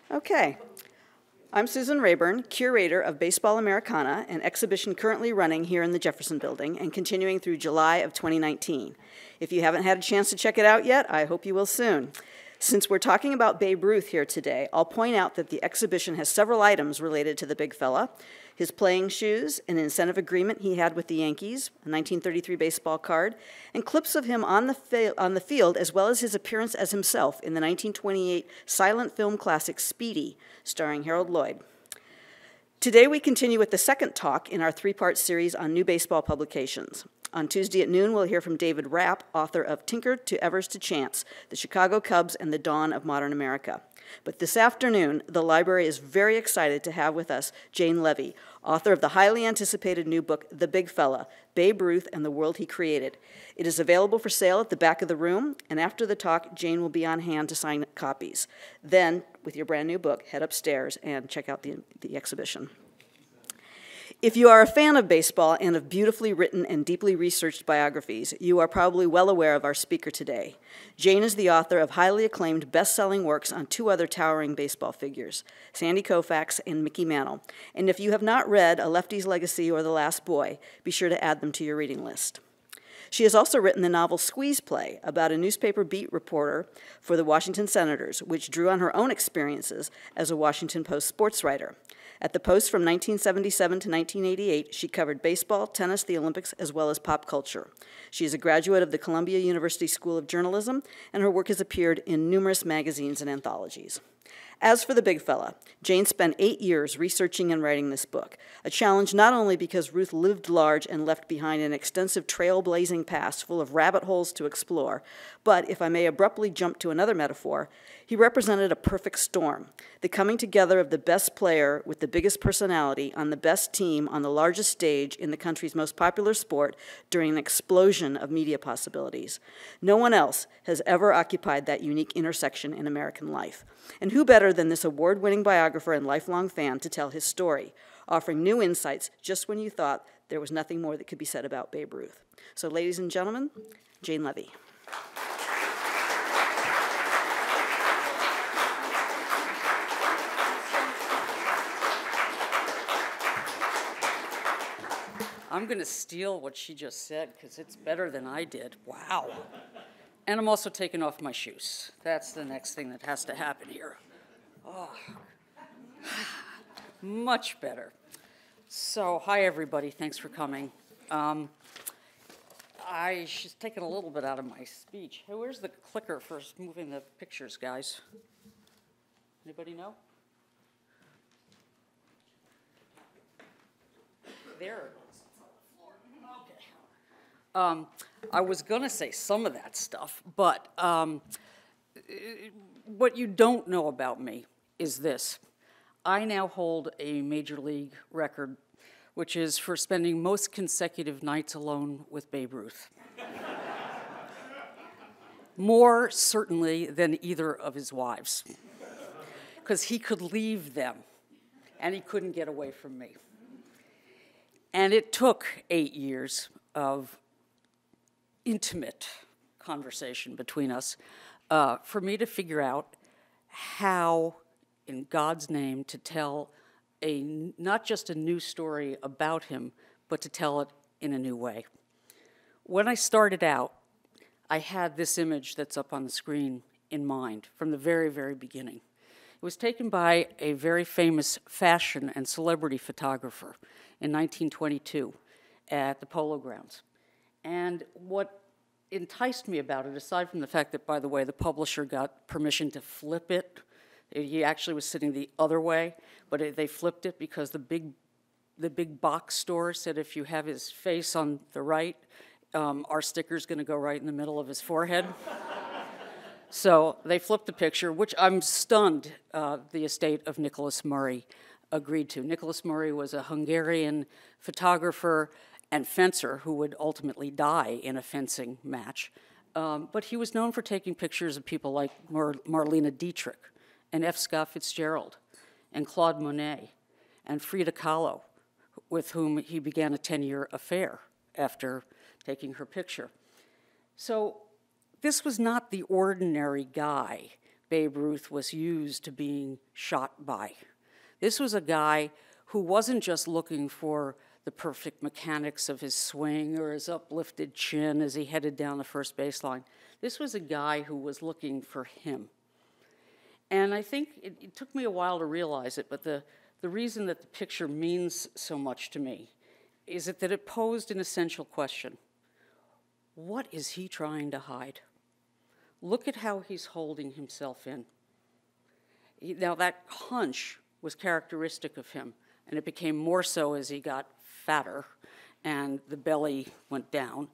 Okay. I'm Susan Rayburn, curator of Baseball Americana, an exhibition currently running here in the Jefferson Building and continuing through July of 2019. If you haven't had a chance to check it out yet, I hope you will soon. Since we're talking about Babe Ruth here today, I'll point out that the exhibition has several items related to the big fella: his playing shoes, an incentive agreement he had with the Yankees, a 1933 baseball card, and clips of him on the field, as well as his appearance as himself in the 1928 silent film classic Speedy, starring Harold Lloyd. Today we continue with the second talk in our three-part series on new baseball publications. On Tuesday at noon, we'll hear from David Rapp, author of Tinker to Evers to Chance, The Chicago Cubs and the Dawn of Modern America. But this afternoon, the library is very excited to have with us Jane Leavy, author of the highly anticipated new book, The Big Fella, Babe Ruth and the World He Created. It is available for sale at the back of the room, and after the talk, Jane will be on hand to sign copies. Then, with your brand new book, head upstairs and check out the exhibition. If you are a fan of baseball and of beautifully written and deeply researched biographies, you are probably well aware of our speaker today. Jane is the author of highly acclaimed best-selling works on two other towering baseball figures, Sandy Koufax and Mickey Mantle. And if you have not read A Lefty's Legacy or The Last Boy, be sure to add them to your reading list. She has also written the novel Squeeze Play about a newspaper beat reporter for the Washington Senators, which drew on her own experiences as a Washington Post sports writer. At the Post from 1977 to 1988, she covered baseball, tennis, the Olympics, as well as pop culture. She is a graduate of the Columbia University School of Journalism, and her work has appeared in numerous magazines and anthologies. As for the big fella, Jane spent 8 years researching and writing this book, a challenge not only because Ruth lived large and left behind an extensive trailblazing past full of rabbit holes to explore, but, if I may abruptly jump to another metaphor, he represented a perfect storm, the coming together of the best player with the biggest personality on the best team on the largest stage in the country's most popular sport during an explosion of media possibilities. No one else has ever occupied that unique intersection in American life. And who better than this award-winning biographer and lifelong fan to tell his story, offering new insights just when you thought there was nothing more that could be said about Babe Ruth. So, ladies and gentlemen, Jane Leavy. I'm going to steal what she just said because it's better than I did. Wow. And I'm also taking off my shoes. That's the next thing that has to happen here. Oh, much better. So, hi, everybody. Thanks for coming. She's taken a little bit out of my speech. Hey, where's the clicker for moving the pictures, guys? Anybody know? There. I was going to say some of that stuff, but what you don't know about me is this. I now hold a major league record, which is for spending most consecutive nights alone with Babe Ruth. More, certainly, than either of his wives, because he could leave them, and he couldn't get away from me. And it took 8 years of intimate conversation between us for me to figure out how, in God's name, to tell not just a new story about him, but to tell it in a new way. When I started out, I had this image that's up on the screen in mind from the very, very beginning. It was taken by a very famous fashion and celebrity photographer in 1922 at the Polo Grounds. And what enticed me about it, aside from the fact that, by the way, the publisher got permission to flip it, he actually was sitting the other way, but they flipped it because the big box store said if you have his face on the right, our sticker's going to go right in the middle of his forehead. So they flipped the picture, which I'm stunned the estate of Nicholas Murray agreed to. Nicholas Murray was a Hungarian photographer and fencer who would ultimately die in a fencing match. But he was known for taking pictures of people like Marlene Dietrich and F. Scott Fitzgerald and Claude Monet and Frida Kahlo, with whom he began a 10-year affair after taking her picture. So this was not the ordinary guy Babe Ruth was used to being shot by. This was a guy who wasn't just looking for the perfect mechanics of his swing or his uplifted chin as he headed down the first baseline. This was a guy who was looking for him. And I think it took me a while to realize it, but the reason that the picture means so much to me is that it posed an essential question. What is he trying to hide? Look at how he's holding himself in. Now, that hunch was characteristic of him, and it became more so as he got fatter and the belly went down.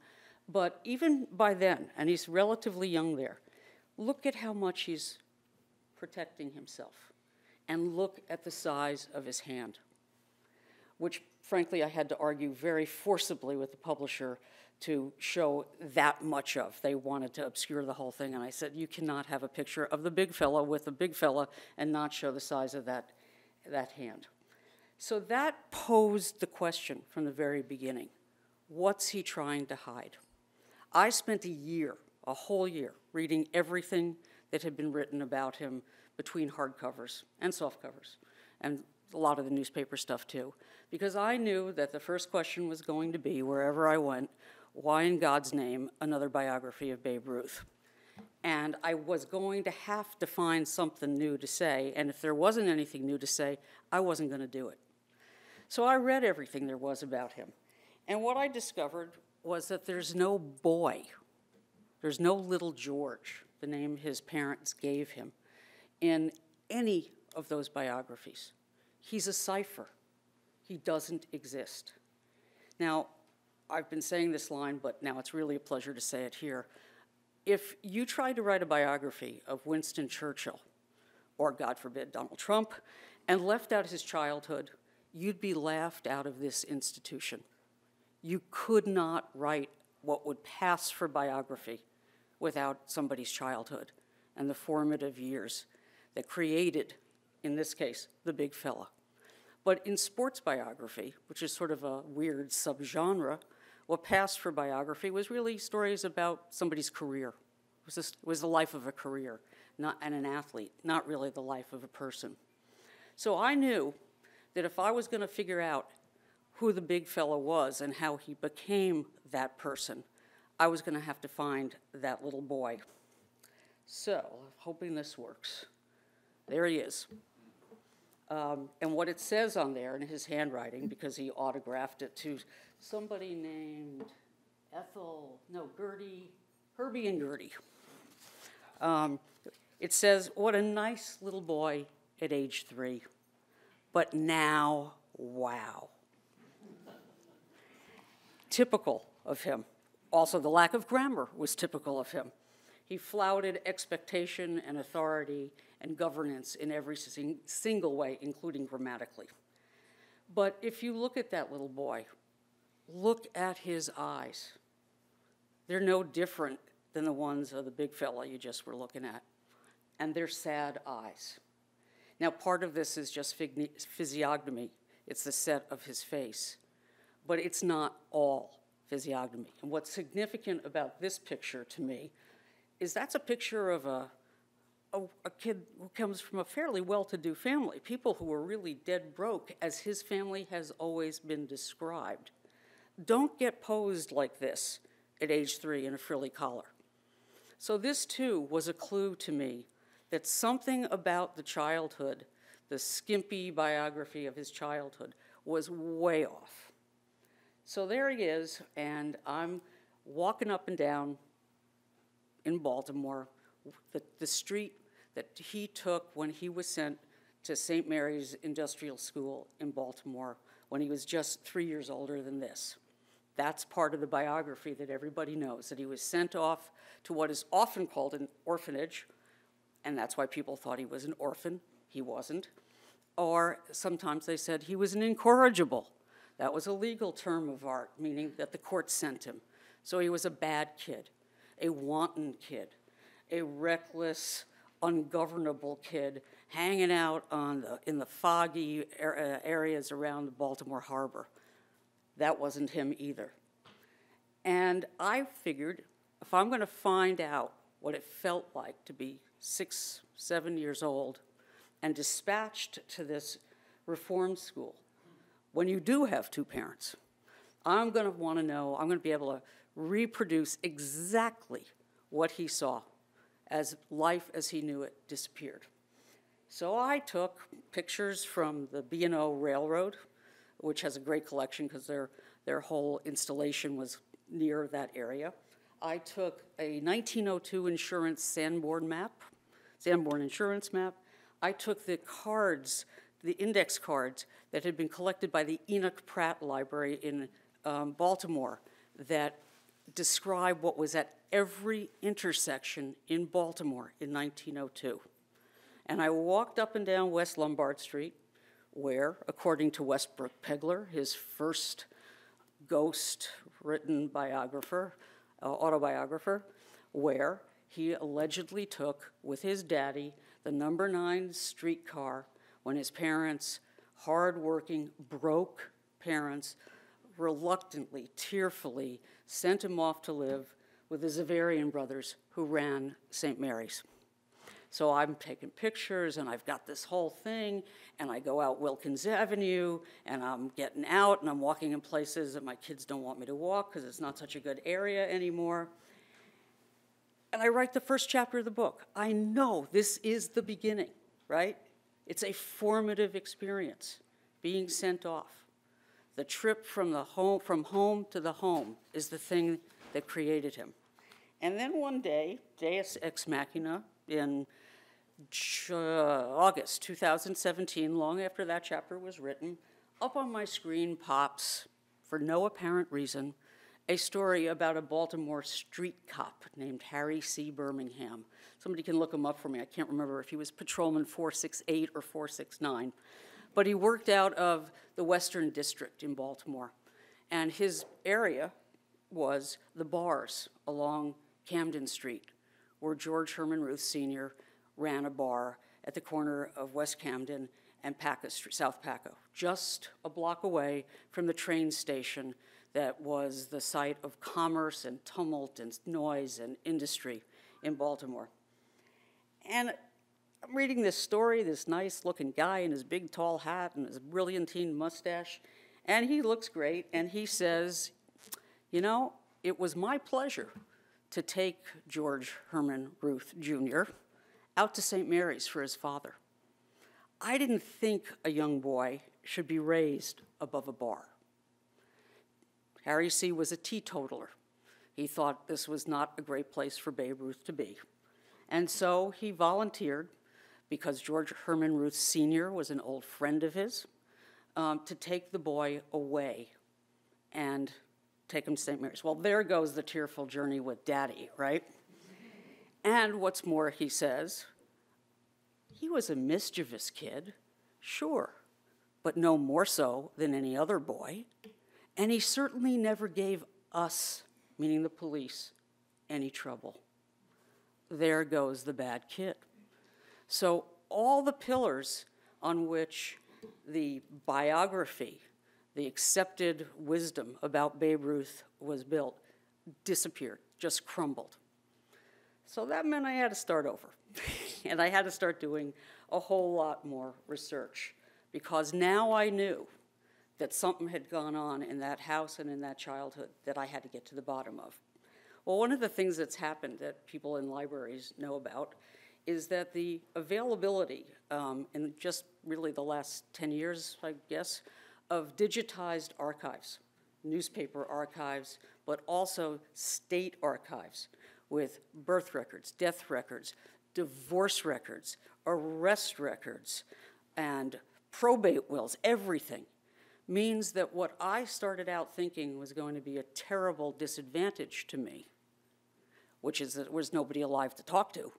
But even by then, and he's relatively young there, look at how much he's protecting himself. And look at the size of his hand, which, frankly, I had to argue very forcibly with the publisher to show that much of. They wanted to obscure the whole thing, and I said, you cannot have a picture of the big fella with the big fella and not show the size of that hand. So that posed the question from the very beginning. What's he trying to hide? I spent a whole year, reading everything that had been written about him between hardcovers and softcovers, and a lot of the newspaper stuff too, because I knew that the first question was going to be, wherever I went, why in God's name another biography of Babe Ruth? And I was going to have to find something new to say, and if there wasn't anything new to say, I wasn't going to do it. So I read everything there was about him, and what I discovered was that there's no boy, there's no little George, the name his parents gave him, in any of those biographies. He's a cipher. He doesn't exist. Now, I've been saying this line, but now it's really a pleasure to say it here. If you tried to write a biography of Winston Churchill, or God forbid, Donald Trump, and left out his childhood, you'd be laughed out of this institution. You could not write what would pass for biography without somebody's childhood and the formative years that created, in this case, the big fella. But in sports biography, which is sort of a weird subgenre, what passed for biography was really stories about somebody's career. It was the life of a career, and an athlete, not really the life of a person. So I knew that if I was going to figure out who the big fella was and how he became that person, I was going to have to find that little boy. So, hoping this works. There he is. And what it says on there in his handwriting, because he autographed it to somebody named Herbie and Gertie. It says, what a nice little boy at age 3. But now, wow. Typical of him. Also, the lack of grammar was typical of him. He flouted expectation and authority and governance in every single way, including grammatically. But if you look at that little boy, look at his eyes. They're no different than the ones of the big fella you just were looking at. And they're sad eyes. Now, part of this is just physiognomy. It's the set of his face. But it's not all physiognomy. And what's significant about this picture to me is that's a picture of a kid who comes from a fairly well-to-do family, people who were really dead broke, as his family has always been described. Don't get posed like this at age 3 in a frilly collar. So this, too, was a clue to me that something about the childhood, the skimpy biography of his childhood, was way off. So there he is, and I'm walking up and down in Baltimore, the street that he took when he was sent to St. Mary's Industrial School in Baltimore when he was just 3 years older than this. That's part of the biography that everybody knows, that he was sent off to what is often called an orphanage, and that's why people thought he was an orphan. He wasn't. Or sometimes they said he was an incorrigible. That was a legal term of art, meaning that the court sent him. So he was a bad kid, a wanton kid, a reckless, ungovernable kid hanging out in the foggy areas around the Baltimore Harbor. That wasn't him either. And I figured if I'm going to find out what it felt like to be 6 7 years old, and dispatched to this reform school. When you do have two parents, I'm going to want to know, I'm going to be able to reproduce exactly what he saw as life as he knew it disappeared. So I took pictures from the B&O Railroad, which has a great collection because their whole installation was near that area. I took a 1902 insurance Sanborn insurance map. I took the cards, the index cards that had been collected by the Enoch Pratt Library in Baltimore that describe what was at every intersection in Baltimore in 1902. And I walked up and down West Lombard Street, where, according to Westbrook Pegler, his first ghost-written autobiographer, where he allegedly took, with his daddy, the number 9 streetcar when his parents, hard-working, broke parents, reluctantly, tearfully sent him off to live with the Zavarian brothers who ran St. Mary's. So I'm taking pictures, and I've got this whole thing, and I go out Wilkins Avenue, and I'm getting out, and I'm walking in places that my kids don't want me to walk because it's not such a good area anymore. And I write the first chapter of the book. I know this is the beginning, right? It's a formative experience, being sent off. The trip from home to the home is the thing that created him. And then one day, Deus Ex Machina, in August 2017, long after that chapter was written, up on my screen pops, for no apparent reason, a story about a Baltimore street cop named Harry C. Birmingham. Somebody can look him up for me. I can't remember if he was patrolman 468 or 469. But he worked out of the Western District in Baltimore. And his area was the bars along Camden Street, where George Herman Ruth Sr. ran a bar at the corner of West Camden and South Paco, just a block away from the train station that was the site of commerce and tumult and noise and industry in Baltimore. And I'm reading this story, this nice-looking guy in his big tall hat and his brilliantine mustache, and he looks great, and he says, you know, it was my pleasure to take George Herman Ruth Jr. out to St. Mary's for his father. I didn't think a young boy should be raised above a bar. Harry C. was a teetotaler. He thought this was not a great place for Babe Ruth to be. And so he volunteered, because George Herman Ruth Sr. was an old friend of his, to take the boy away and take him to St. Mary's. Well, there goes the tearful journey with Daddy, right? And what's more, he says, he was a mischievous kid, sure, but no more so than any other boy. And he certainly never gave us, meaning the police, any trouble. There goes the bad kid. So all the pillars on which the biography, the accepted wisdom about Babe Ruth was built, disappeared, just crumbled. So that meant I had to start over. And I had to start doing a whole lot more research, because now I knew that something had gone on in that house and in that childhood that I had to get to the bottom of. Well, one of the things that's happened that people in libraries know about is that the availability, in just really the last 10 years, I guess, of digitized archives, newspaper archives, but also state archives with birth records, death records, divorce records, arrest records, and probate wills, everything, means that what I started out thinking was going to be a terrible disadvantage to me, which is that there was nobody alive to talk to,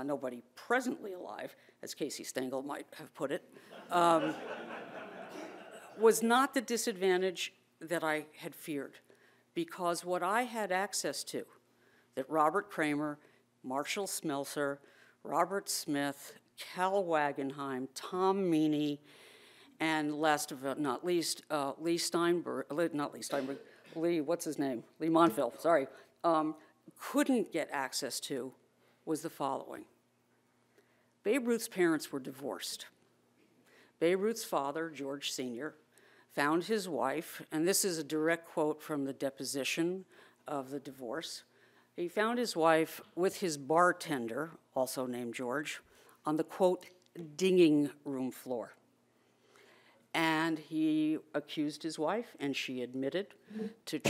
nobody presently alive, as Casey Stengel might have put it, was not the disadvantage that I had feared, because what I had access to, that Robert Kramer, Marshall Smelser, Robert Smith, Cal Wagenheim, Tom Meany, and last but not least, Lee Montville, sorry, couldn't get access to, was the following. Babe Ruth's parents were divorced. Babe Ruth's father, George Sr., found his wife, and this is a direct quote from the deposition of the divorce. He found his wife with his bartender, also named George, on the, quote, dinging room floor. And he accused his wife, and she admitted to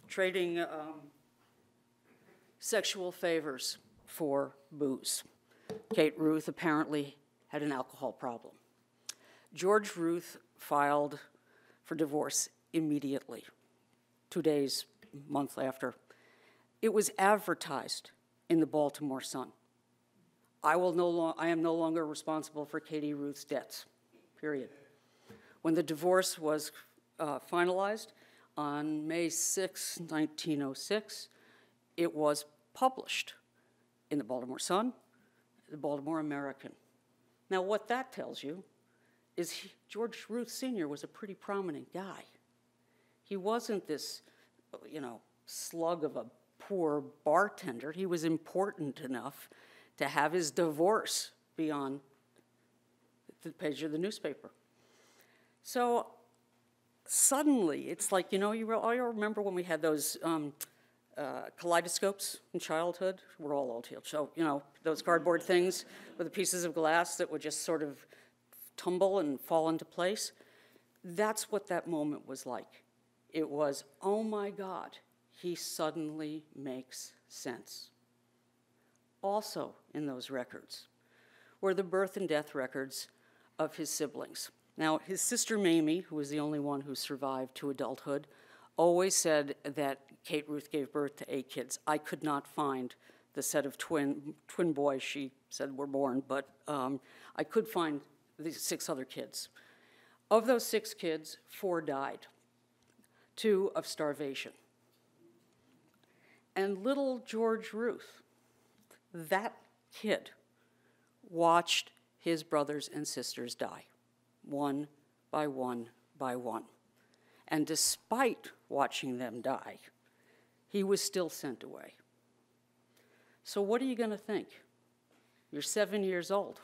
trading sexual favors for booze. Kate Ruth apparently had an alcohol problem. George Ruth filed for divorce immediately, 2 days, month after. It was advertised in the Baltimore Sun. I am no longer responsible for Katie Ruth's debts, period. When the divorce was finalized on May 6, 1906, it was published in the Baltimore Sun, the Baltimore American. Now, what that tells you is George Ruth Sr. was a pretty prominent guy. He wasn't this, slug of a poor bartender. He was important enough to have his divorce be on the page of the newspaper. So suddenly, it's like, I remember when we had those kaleidoscopes in childhood. We're all old here. So, those cardboard things with the pieces of glass that would just sort of tumble and fall into place. That's what that moment was like. It was, oh my God, he suddenly makes sense. Also in those records were the birth and death records of his siblings. Now, his sister Mamie, who was the only one who survived to adulthood, always said that Kate Ruth gave birth to 8 kids. I could not find the set of twin boys she said were born, but I could find the 6 other kids. Of those 6 kids, 4 died, 2 of starvation. And little George Ruth, that kid, watched his brothers and sisters die, one by one by one. And despite watching them die, he was still sent away. So what are you going to think? You're 7 years old.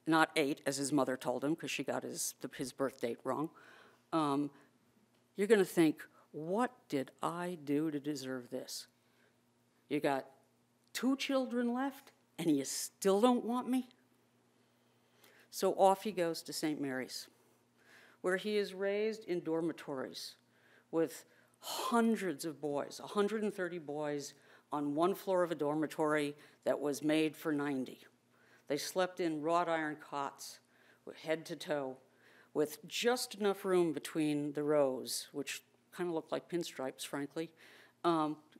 Not 8, as his mother told him, because she got his birth date wrong. You're going to think, what did I do to deserve this? You got 2 children left, and you still don't want me? So off he goes to St. Mary's, where he is raised in dormitories with hundreds of boys, 130 boys on one floor of a dormitory that was made for 90. They slept in wrought iron cots, head to toe, with just enough room between the rows, which kind of looked like pinstripes, frankly,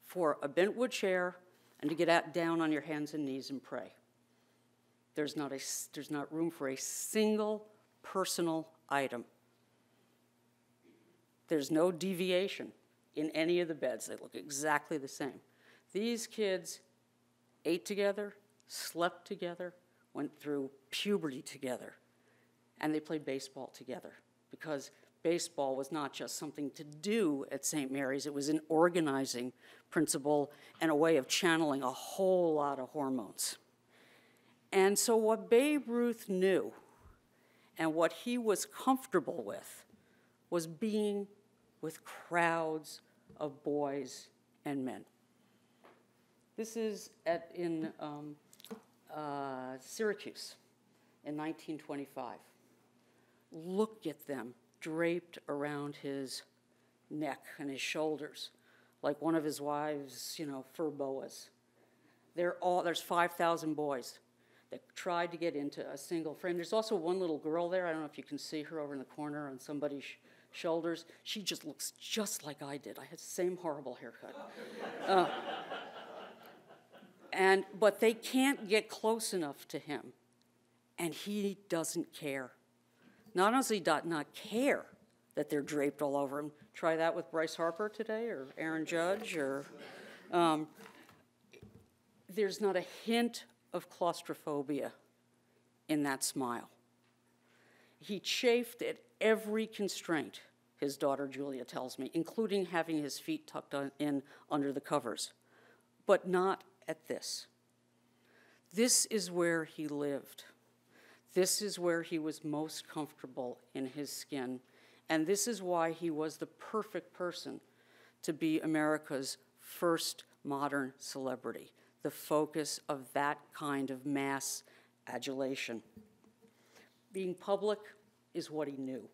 for a bentwood chair and to get down on your hands and knees and pray. There's not room for a single personal item. There's no deviation in any of the beds. They look exactly the same. These kids ate together, slept together, went through puberty together, and they played baseball together, because baseball was not just something to do at St. Mary's. It was an organizing principle and a way of channeling a whole lot of hormones. And so what Babe Ruth knew and what he was comfortable with was being with crowds of boys and men. This is in Syracuse in 1925. Look at them draped around his neck and his shoulders like one of his wives', fur boas. There's 5,000 boys that tried to get into a single frame. There's also one little girl there. I don't know if you can see her over in the corner on somebody's shoulders. She just looks just like I did. I had the same horrible haircut. But they can't get close enough to him, and he doesn't care. Not only does he not care that they're draped all over him. Try that with Bryce Harper today, or Aaron Judge, or there's not a hint of claustrophobia in that smile. He chafed at every constraint, his daughter Julia tells me, including having his feet tucked in under the covers, but not at this. This is where he lived. This is where he was most comfortable in his skin. And this is why he was the perfect person to be America's first modern celebrity, the focus of that kind of mass adulation. Being public is what he knew.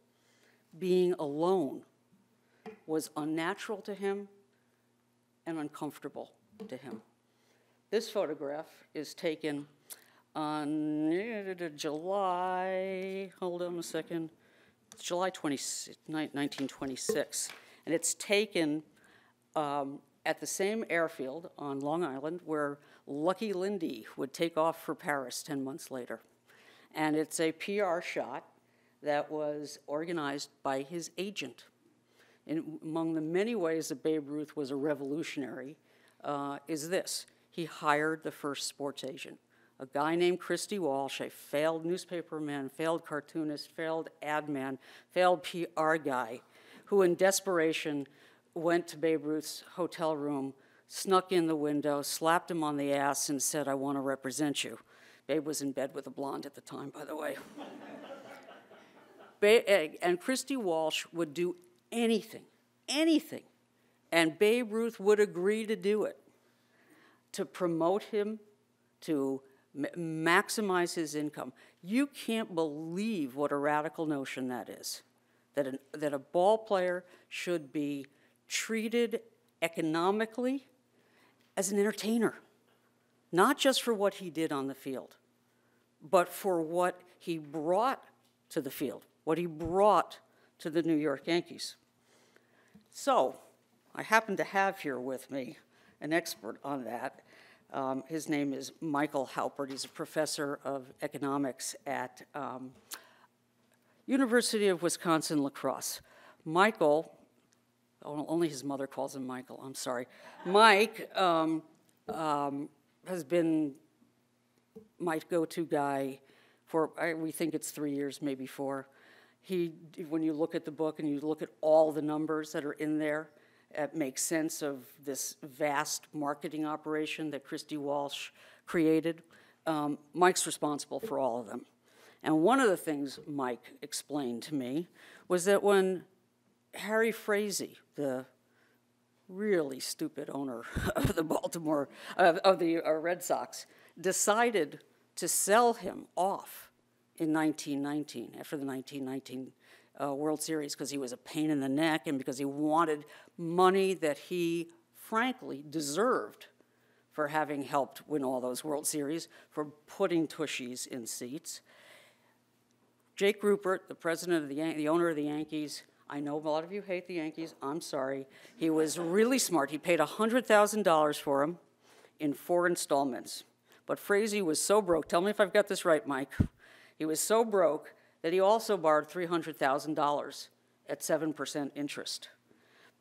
Being alone was unnatural to him and uncomfortable to him. This photograph is taken on July, hold on a second, it's July 1926, and it's taken at the same airfield on Long Island where Lucky Lindy would take off for Paris 10 months later. And it's a PR shot that was organized by his agent. And among the many ways that Babe Ruth was a revolutionary is this. He hired the first sports agent, a guy named Christy Walsh, a failed newspaperman, failed cartoonist, failed ad man, failed PR guy, who in desperation went to Babe Ruth's hotel room, snuck in the window, slapped him on the ass, and said, "I want to represent you." Babe was in bed with a blonde at the time, by the way. And Christy Walsh would do anything, and Babe Ruth would agree to do it, to promote him, to maximize his income. You can't believe what a radical notion that is, that a ball player should be treated economically as an entertainer, not just for what he did on the field, but for what he brought to the field, what he brought to the New York Yankees. So, I happen to have here with me an expert on that. His name is Michael Halpert. He's a professor of economics at University of Wisconsin-La Crosse. Michael, only his mother calls him Michael, I'm sorry. Mike has been my go-to guy for, we think it's 3 years, maybe 4. When you look at the book and you look at all the numbers that are in there, it makes sense of this vast marketing operation that Christy Walsh created. Mike's responsible for all of them. And one of the things Mike explained to me was that when Harry Frazee, the really stupid owner of the Red Sox, decided to sell him off in 1919, after the 1919 World Series, because he was a pain in the neck and because he wanted money that he, frankly, deserved for having helped win all those World Series, for putting tushies in seats. Jake Rupert, the president of the owner of the Yankees, I know a lot of you hate the Yankees, I'm sorry. He was really smart. He paid $100,000 for him in 4 installments. But Frazee was so broke, tell me if I've got this right, Mike. He was so broke that he also borrowed $300,000 at 7% interest.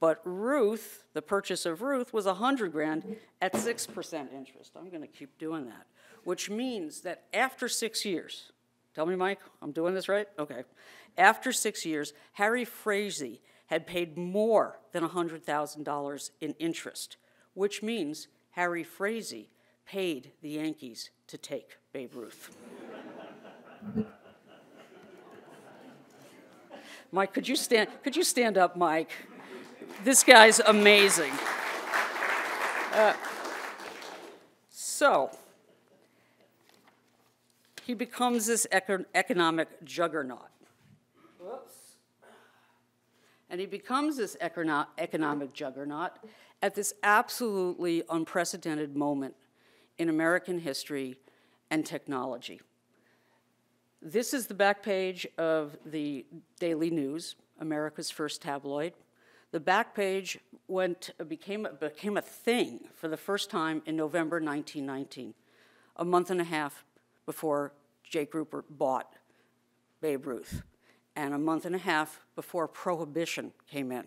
But Ruth, the purchase of Ruth, was $100,000 at 6% interest. I'm gonna keep doing that, which means that after 6 years, tell me, Mike, I'm doing this right? Okay. After 6 years, Harry Frazee had paid more than $100,000 in interest, which means Harry Frazee paid the Yankees to take Babe Ruth. Mike, could you stand up, Mike? This guy's amazing. So, he becomes this economic juggernaut. Whoops. And he becomes this economic juggernaut at this absolutely unprecedented moment in American history and technology. This is the back page of the Daily News, America's first tabloid. The back page became a thing for the first time in November 1919, a month and a half before Jake Rupert bought Babe Ruth, and a month and a half before Prohibition came in.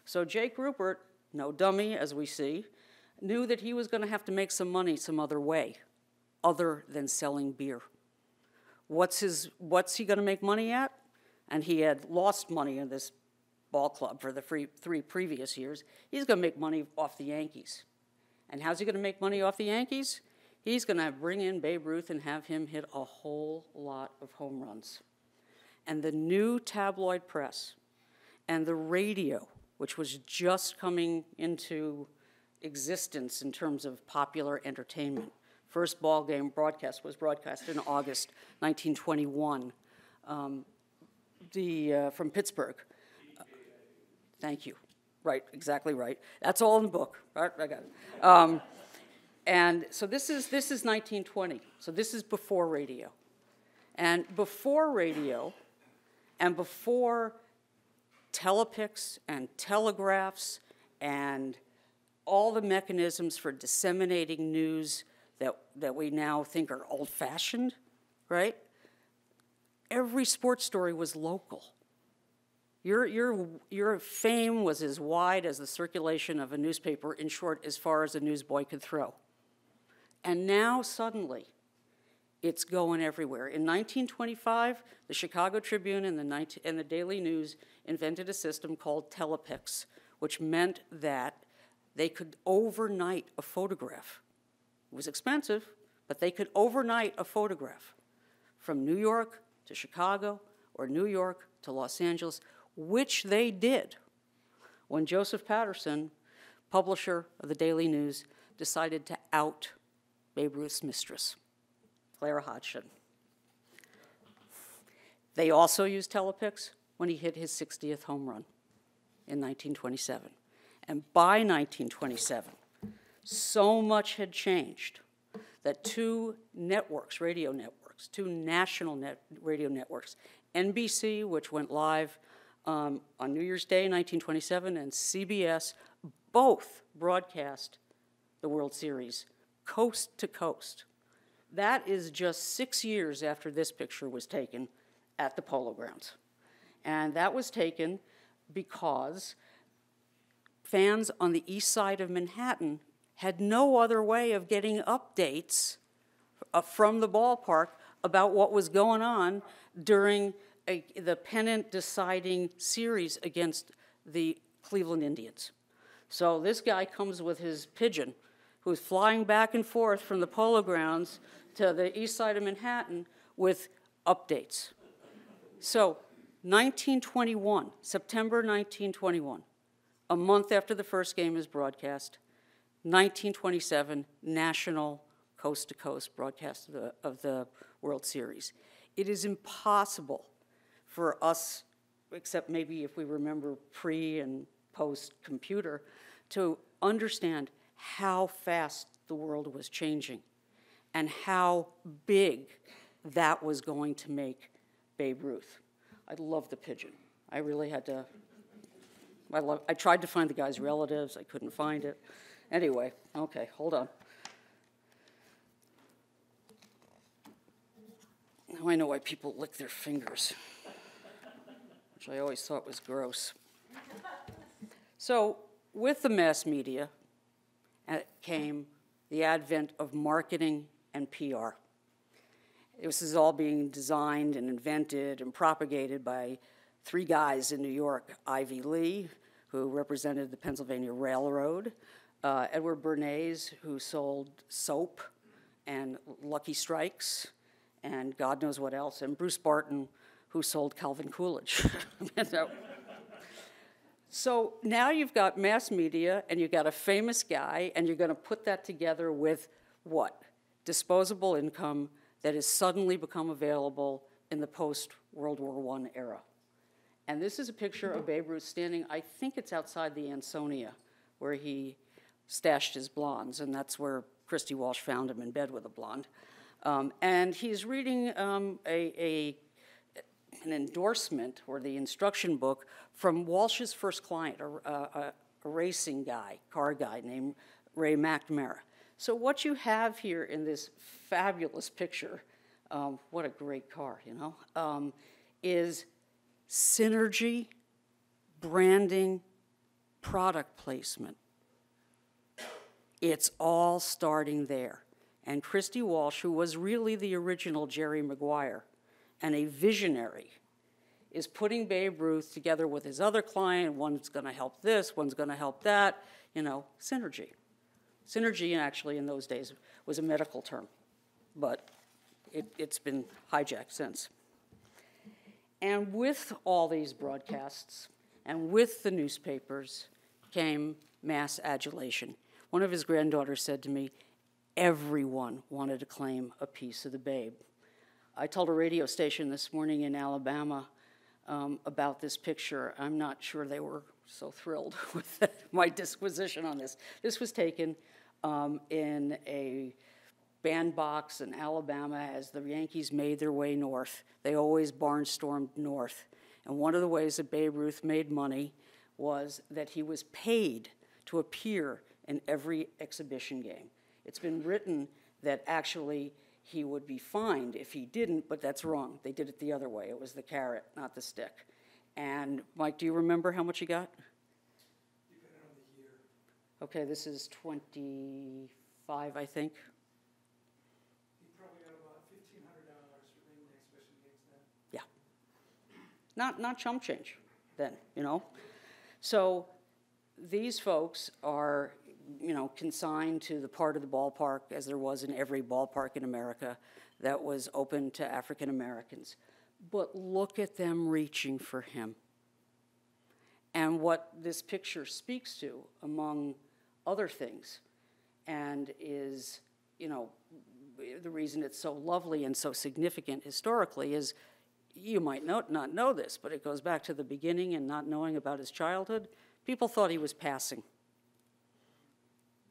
So Jake Rupert, no dummy as we see, knew that he was going to have to make some money some other way, other than selling beer. What's he going to make money at? And he had lost money in this ball club for the 3 previous years. He's going to make money off the Yankees. And how's he going to make money off the Yankees? He's going to bring in Babe Ruth and have him hit a whole lot of home runs. And the new tabloid press and the radio, which was just coming into existence in terms of popular entertainment. First ball game broadcast was broadcast in August 1921 from Pittsburgh. Thank you. Right, exactly right. That's all in the book. Right, I got it. And so this is 1920. So this is before radio. And before radio, and before telepics and telegraphs and all the mechanisms for disseminating news that we now think are old-fashioned, right? Every sports story was local. Your fame was as wide as the circulation of a newspaper, in short, as far as a newsboy could throw. And now, suddenly, it's going everywhere. In 1925, the Chicago Tribune and the Daily News invented a system called telepics, which meant that they could overnight a photograph. It was expensive, but they could overnight a photograph from New York to Chicago or New York to Los Angeles, which they did when Joseph Patterson, publisher of the Daily News, decided to out Babe Ruth's mistress, Clara Hodgson. They also used telepics when he hit his 60th home run in 1927. And by 1927, so much had changed that two networks, radio networks, two national radio networks, NBC, which went live on New Year's Day, 1927, and CBS, both broadcast the World Series coast to coast. That is just 6 years after this picture was taken at the Polo Grounds. And that was taken because fans on the east side of Manhattan had no other way of getting updates from the ballpark about what was going on during the pennant-deciding series against the Cleveland Indians. So this guy comes with his pigeon, who's flying back and forth from the Polo Grounds to the east side of Manhattan with updates. So 1921, September 1921, a month after the first game is broadcast, 1927, national coast-to-coast broadcast of the World Series. It is impossible for us, except maybe if we remember pre- and post-computer, to understand how fast the world was changing and how big that was going to make Babe Ruth. I love the pigeon. I really had to, I tried to find the guy's relatives. I couldn't find it. Anyway, okay, hold on. Now I know why people lick their fingers, which I always thought was gross. So with the mass media came the advent of marketing and PR. This is all being designed and invented and propagated by three guys in New York: Ivy Lee, who represented the Pennsylvania Railroad, Edward Bernays, who sold soap and Lucky Strikes and God knows what else, and Bruce Barton, who sold Calvin Coolidge. So now you've got mass media, and you've got a famous guy, and you're going to put that together with what? Disposable income that has suddenly become available in the post-World War I era. And this is a picture of Babe Ruth standing, I think it's outside the Ansonia, where he stashed his blondes, and that's where Christy Walsh found him in bed with a blonde. And he's reading an endorsement, or the instruction book, from Walsh's first client, a racing guy, car guy named Ray McNamara. So what you have here in this fabulous picture, what a great car, you know, is synergy, branding, product placement. It's all starting there. And Christy Walsh, who was really the original Jerry Maguire and a visionary, is putting Babe Ruth together with his other client. One's going to help this, one's going to help that, you know, synergy. Synergy, actually, in those days, was a medical term, but it's been hijacked since. And with all these broadcasts and with the newspapers came mass adulation. One of his granddaughters said to me, everyone wanted to claim a piece of the Babe. I told a radio station this morning in Alabama about this picture. I'm not sure they were so thrilled with my disquisition on this. This was taken in a bandbox in Alabama as the Yankees made their way north. They always barnstormed north. And one of the ways that Babe Ruth made money was that he was paid to appear in every exhibition game. It's been written that actually he would be fined if he didn't, but that's wrong. They did it the other way. It was the carrot, not the stick. And Mike, do you remember how much he got? You got it on the year. Okay, this is 25, I think. He probably got about $1,500 for ringing the exhibition games then. Yeah. Not chump change then, you know? So these folks are, you know, consigned to the part of the ballpark, as there was in every ballpark in America, that was open to African Americans. But look at them reaching for him. And what this picture speaks to, among other things, and is, you know, the reason it's so lovely and so significant historically is, you might not know this, but it goes back to the beginning and not knowing about his childhood. People thought he was passing.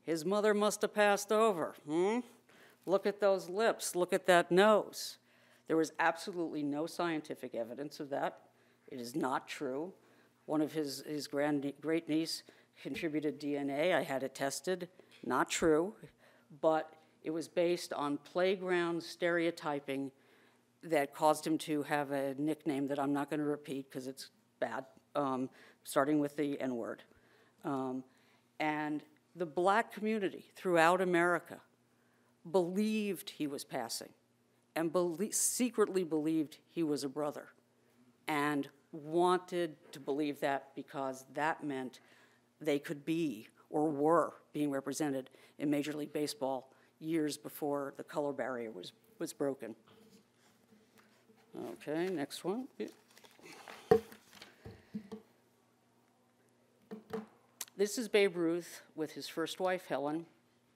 His mother must have passed over. Look at those lips. Look at that nose. There was absolutely no scientific evidence of that. It is not true. One of his great niece contributed DNA. I had it tested. Not true. But it was based on playground stereotyping that caused him to have a nickname that I'm not going to repeat because it's bad, starting with the N-word. And the black community throughout America believed he was passing and secretly believed he was a brother and wanted to believe that because that meant they could be or were being represented in Major League Baseball years before the color barrier was broken. Okay, next one. This is Babe Ruth with his first wife, Helen,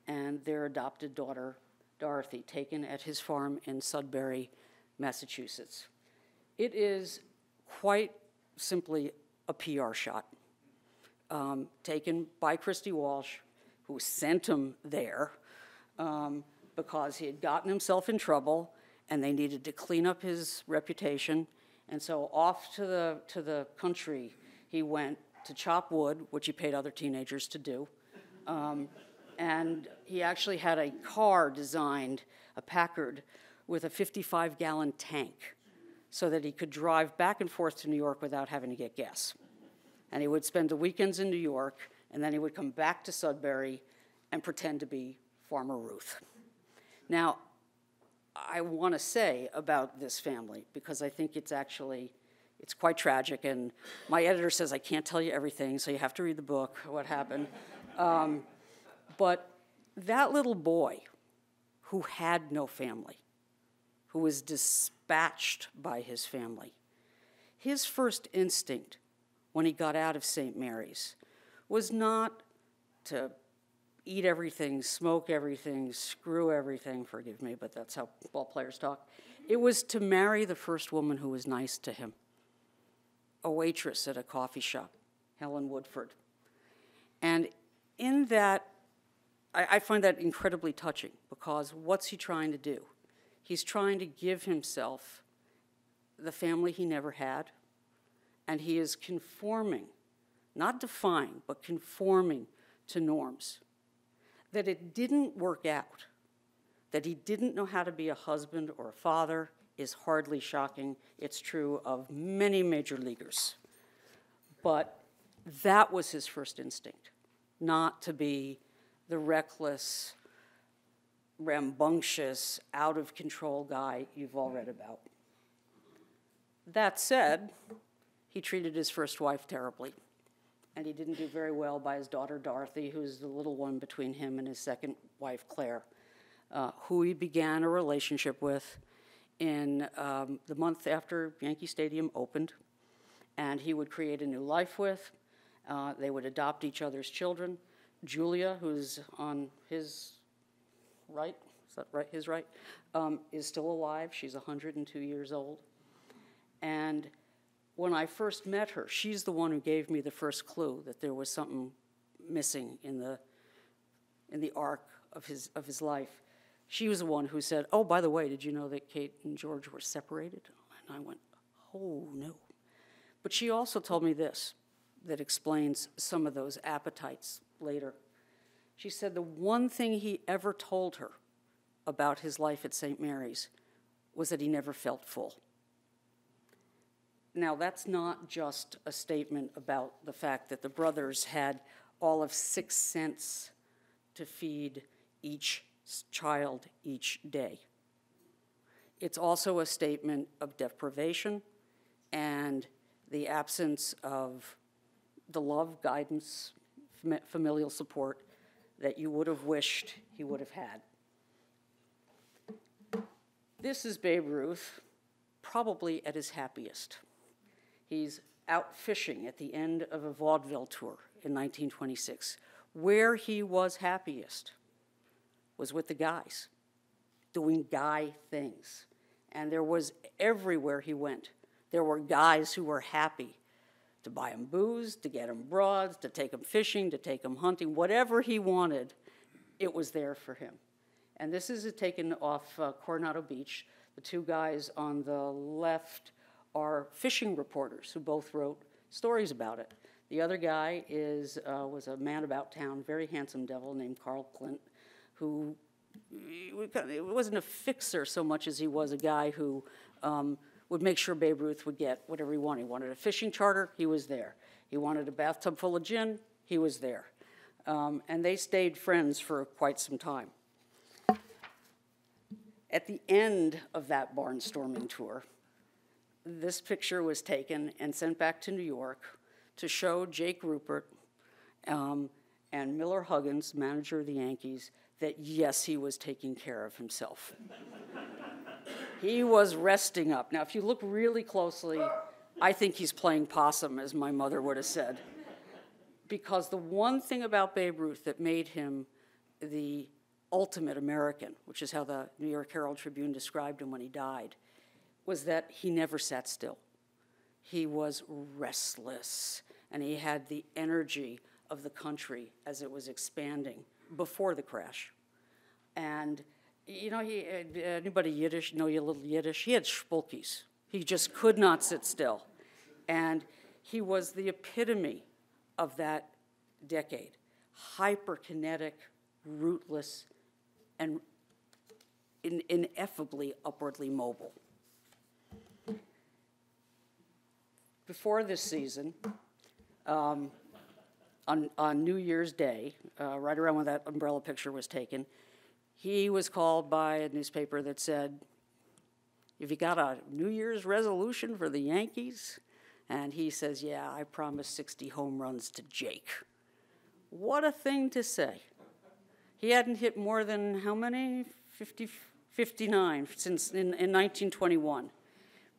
and their adopted daughter, Dorothy, taken at his farm in Sudbury, Massachusetts. It is quite simply a PR shot, taken by Christy Walsh, who sent him there because he had gotten himself in trouble and they needed to clean up his reputation. And so off to the country he went to chop wood, which he paid other teenagers to do. And he actually had a car designed, a Packard, with a 55-gallon tank so that he could drive back and forth to New York without having to get gas. And he would spend the weekends in New York, and then he would come back to Sudbury and pretend to be Farmer Ruth. Now, I want to say about this family, because I think it's quite tragic, and my editor says I can't tell you everything, so you have to read the book, what happened. But that little boy who had no family, who was dispatched by his family, his first instinct when he got out of St. Mary's was not to eat everything, smoke everything, screw everything, forgive me, but that's how ball players talk. It was to marry the first woman who was nice to him, a waitress at a coffee shop, Helen Woodford. And in that, I find that incredibly touching, because what's he trying to do? He's trying to give himself the family he never had, and he is conforming, not defying, but conforming to norms. That it didn't work out, that he didn't know how to be a husband or a father is hardly shocking. It's true of many major leaguers. But that was his first instinct, not to be the reckless, rambunctious, out-of-control guy you've all read about. That said, he treated his first wife terribly, and he didn't do very well by his daughter Dorothy, who's the little one between him and his second wife Claire, who he began a relationship with in the month after Yankee Stadium opened, and he would create a new life with. They would adopt each other's children. Julia, who's on his right, is that right, his right, is still alive. She's 102 years old. And when I first met her, she's the one who gave me the first clue that there was something missing in the arc of his life. She was the one who said, "Oh, by the way, did you know that Kate and George were separated?" And I went, "Oh, no." But she also told me this that explains some of those appetites later. She said the one thing he ever told her about his life at St. Mary's was that he never felt full. Now, that's not just a statement about the fact that the brothers had all of 6 cents to feed each child each day. It's also a statement of deprivation and the absence of the love, guidance, familial support that you would have wished he would have had. This is Babe Ruth, probably at his happiest. He's out fishing at the end of a vaudeville tour in 1926. Where he was happiest was with the guys, doing guy things. And there was, everywhere he went, there were guys who were happy to buy him booze, to get him broads, to take him fishing, to take him hunting, whatever he wanted, it was there for him. And this is taken off Coronado Beach. The two guys on the left are fishing reporters who both wrote stories about it. The other guy was a man about town, very handsome devil named Carl Clint, who it wasn't a fixer so much as he was a guy who would make sure Babe Ruth would get whatever he wanted. He wanted a fishing charter, he was there. He wanted a bathtub full of gin, he was there. And they stayed friends for quite some time. At the end of that barnstorming tour, this picture was taken and sent back to New York to show Jake Rupert and Miller Huggins, manager of the Yankees, that yes, he was taking care of himself. He was resting up. Now, if you look really closely, I think he's playing possum, as my mother would have said. Because the one thing about Babe Ruth that made him the ultimate American, which is how the New York Herald Tribune described him when he died, was that he never sat still. He was restless, and he had the energy of the country as it was expanding before the crash. And, you know, anybody Yiddish, know a little Yiddish? He had spulkies. He just could not sit still. And he was the epitome of that decade. Hyperkinetic, rootless, and ineffably upwardly mobile. Before this season, on New Year's Day, right around when that umbrella picture was taken, he was called by a newspaper that said, "Have you got a New Year's resolution for the Yankees?" And he says, "Yeah, I promised 60 home runs to Jake." What a thing to say. He hadn't hit more than how many? 59 since in 1921.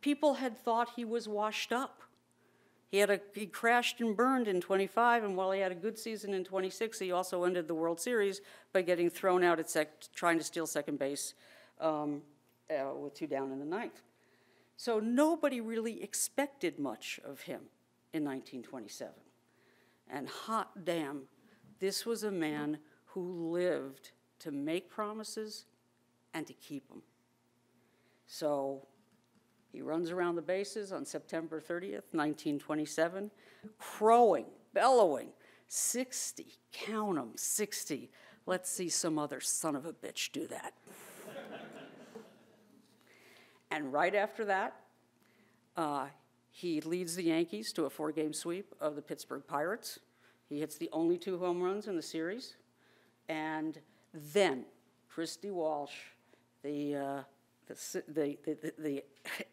People had thought he was washed up. He crashed and burned in 25, and while he had a good season in 26, he also ended the World Series by getting thrown out at trying to steal second base with 2 down in the ninth. So nobody really expected much of him in 1927. And hot damn, this was a man who lived to make promises and to keep them. So he runs around the bases on September 30th, 1927, crowing, bellowing, 60, count them, 60. Let's see some other son of a bitch do that. And right after that, he leads the Yankees to a 4-game sweep of the Pittsburgh Pirates. He hits the only 2 home runs in the series. And then Christy Walsh, the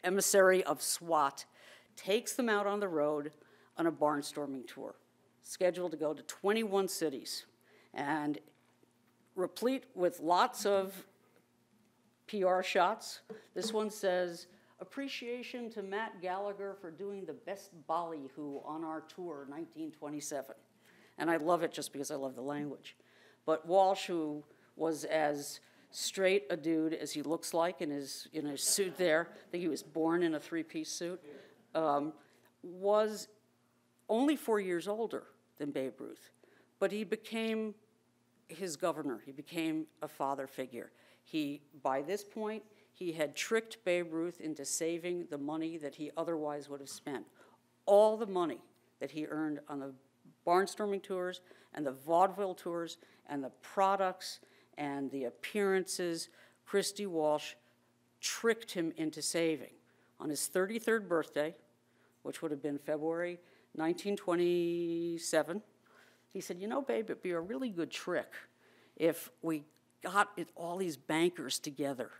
emissary of SWAT, takes them out on the road on a barnstorming tour. scheduled to go to 21 cities, and replete with lots of PR shots. This one says, appreciation to Matt Gallagher for doing the best ballyhoo on our tour, 1927. And I love it just because I love the language. But Walsh, who was as straight a dude as he looks like in his suit there, I think he was born in a three-piece suit, was only 4 years older than Babe Ruth. But he became his governor. He became a father figure. By this point, he had tricked Babe Ruth into saving the money that he otherwise would have spent. All the money that he earned on the barnstorming tours and the vaudeville tours and the products and the appearances, Christy Walsh tricked him into saving. On his 33rd birthday, which would have been February 1927, he said, you know, babe, it'd be a really good trick if we got all these bankers together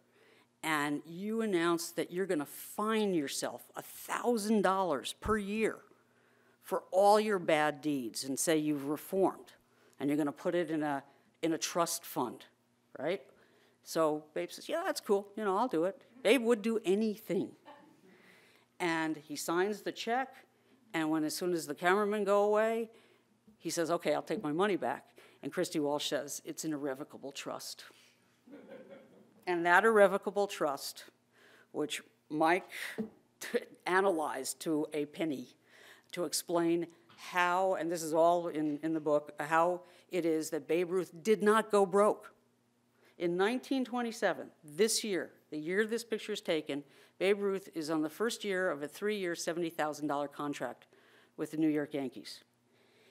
and you announce that you're going to fine yourself $1,000 per year for all your bad deeds and say you've reformed, and you're going to put it in a trust fund, right? So Babe says, yeah, that's cool. You know, I'll do it. Babe would do anything. And he signs the check, and as soon as the cameramen go away, he says, okay, I'll take my money back. And Christy Walsh says, it's an irrevocable trust. And that irrevocable trust, which Mike analyzed to a penny to explain how, and this is all in the book, how it is that Babe Ruth did not go broke. In 1927, this year, the year this picture is taken, Babe Ruth is on the first year of a 3-year, $70,000 contract with the New York Yankees.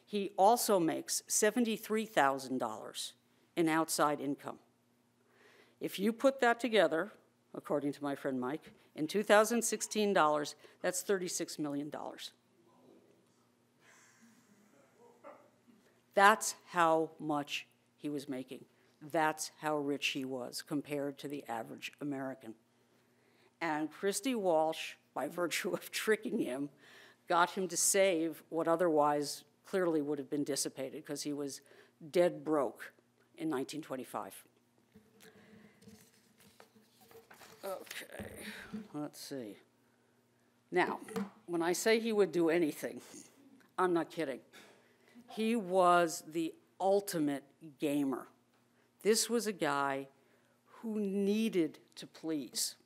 He also makes $73,000 in outside income. If you put that together, according to my friend Mike, in 2016 dollars, that's $36 million. That's how much he was making. That's how rich he was compared to the average American. And Christy Walsh, by virtue of tricking him, got him to save what otherwise clearly would have been dissipated because he was dead broke in 1925. Okay, let's see. Now, when I say he would do anything, I'm not kidding. He was the ultimate gamer. This was a guy who needed to please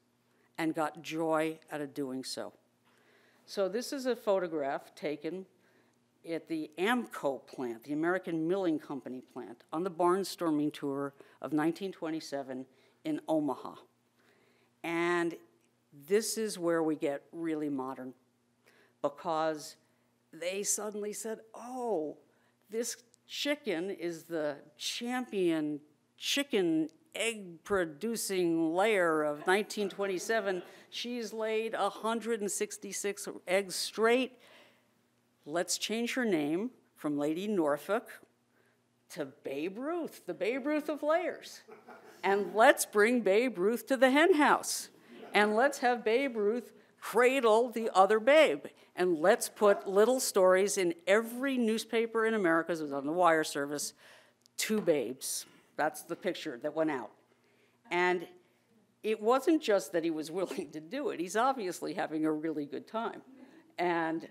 and got joy out of doing so. So this is a photograph taken at the AMCO plant, the American Milling Company plant, on the barnstorming tour of 1927 in Omaha. And this is where we get really modern, because they suddenly said, oh, this chicken is the champion chicken egg-producing layer of 1927. She's laid 166 eggs straight. Let's change her name from Lady Norfolk to Babe Ruth, the Babe Ruth of layers. And let's bring Babe Ruth to the hen house. And let's have Babe Ruth cradle the other babe. And let's put little stories in every newspaper in America, it was on the wire service, 2 babes. That's the picture that went out. And it wasn't just that he was willing to do it. He's obviously having a really good time. And